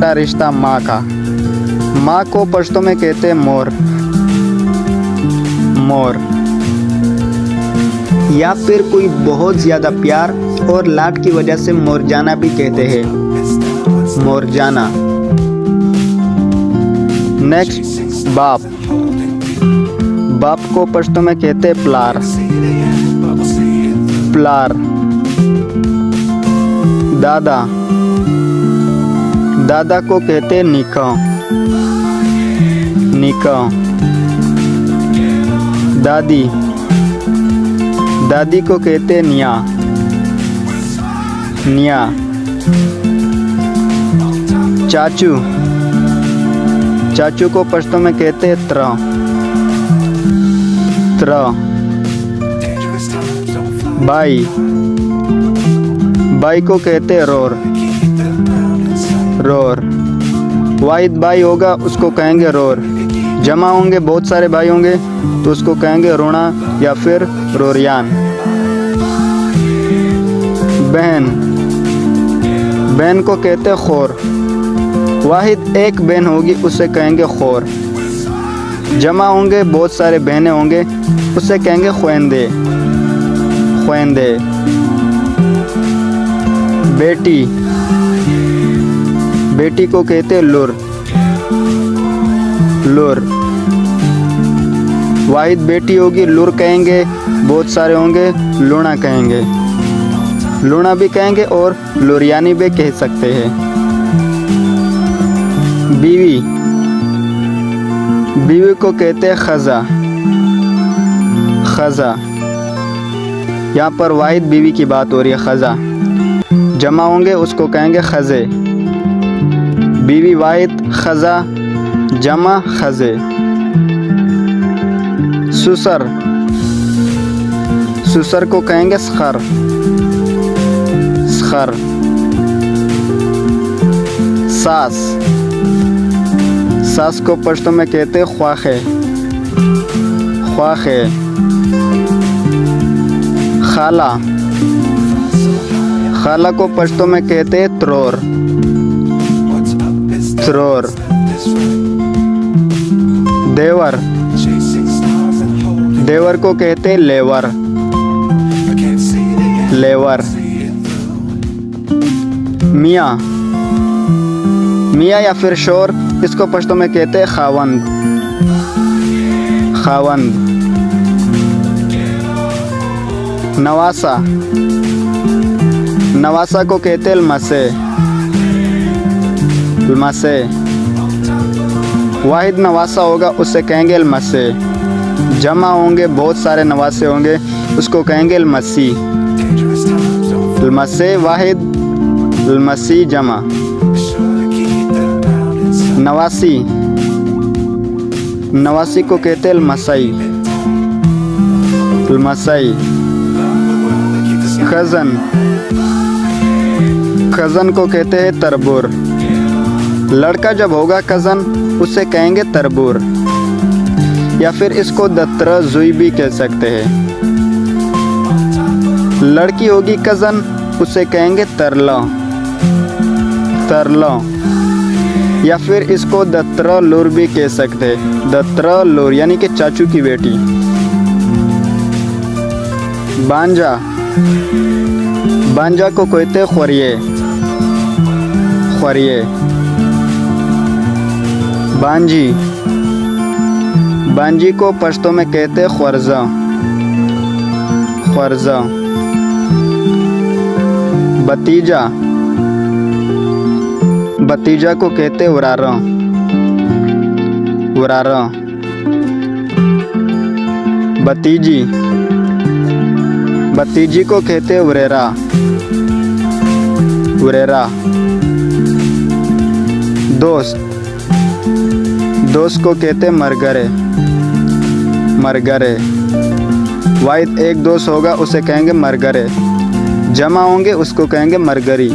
छोटा रिश्ता माँ का। माँ को पश्तो में कहते हैं मोर। मोर। या फिर कोई बहुत ज़्यादा प्यार और लाड की वजह से मोरजाना भी कहते हैं। मोरजाना। नेक्स्ट, बाप। बाप को पश्तो में कहते हैं प्लार। प्लार। दादा। दादा को कहते हैं निकाह। निकाह। दादी। दादी को कहते हैं निया। निया। चाचू। चाचू को पश्तो में कहते हैं त्र। त्र। भाई। भाई को कहते हैं रोर। रोर। वाहिद भाई होगा उसको कहेंगे रोर। जमा होंगे, बहुत सारे भाई होंगे तो उसको कहेंगे रोना या फिर रोरियान। बहन। बहन को कहते हैं खोर। वाहिद एक बहन होगी उसे कहेंगे खोर। जमा होंगे, बहुत सारे बहनें होंगे उसे कहेंगे ख्वेंदे। ख्वेंदे। बेटी। बेटी को कहते हैं लुर। लुर। वाहिद बेटी होगी लुर कहेंगे, बहुत सारे होंगे लूना कहेंगे। लूना भी कहेंगे और लुरियानी भी कह सकते हैं। बीवी। बीवी को कहते हैं खजा। खजा। यहाँ पर वाहिद बीवी की बात हो रही है, खजा। जमा होंगे उसको कहेंगे खजे। बीवी वाहिद खजा, जमा खजे। सुसर। सुसर को कहेंगे सखर। सखर। सास। सास को पश्तो में कहते हैं ख्वाखे। ख्वाखे। खाला। खाला को पश्तो में कहते हैं त्रोर। त्रोर। देवर। देवर को कहते हैं लेवर। लेवर। मियाँ। मियाँ या फिर शोर, इसको पश्तो में कहते हैं खावंद। खावंद। नवासा। नवासा को कहते हैं लमसे। लमसे। वाहिद नवासा होगा उसे कहेंगे लमसे। जमा होंगे, बहुत सारे नवासे होंगे उसको कहेंगे लमसी। लमसे वाहिद, लमसी जमा। नवासी। नवासी को कहते हैं लमसई। लमसई। खजन। खजन को कहते हैं तरबूर। लड़का जब होगा कज़न उसे कहेंगे तरबूर, या फिर इसको दत्रा जुई भी कह सकते हैं। लड़की होगी कज़न उसे कहेंगे तरला। तरला। या फिर इसको दत्रा लूर भी कह सकते हैं। दत्रा लूर यानी कि चाचू की बेटी। बांजा। बांजा को कहते हैं ख्वरिये। ख्वरिये। बांजी। बांजी को पश्तो में कहते हैं ख्वर्जा। ख्वर्जा। भतीजा। भतीजा को कहते हैं उरारा। उरारा। भतीजी। भतीजी को कहते हैं उरेरा। उरेरा। दोस्त। दोस्त को कहते हैं मरगरे। मरगरे। वाहिद एक दोस्त होगा उसे कहेंगे मरगरे। जमा होंगे उसको कहेंगे मरगरी।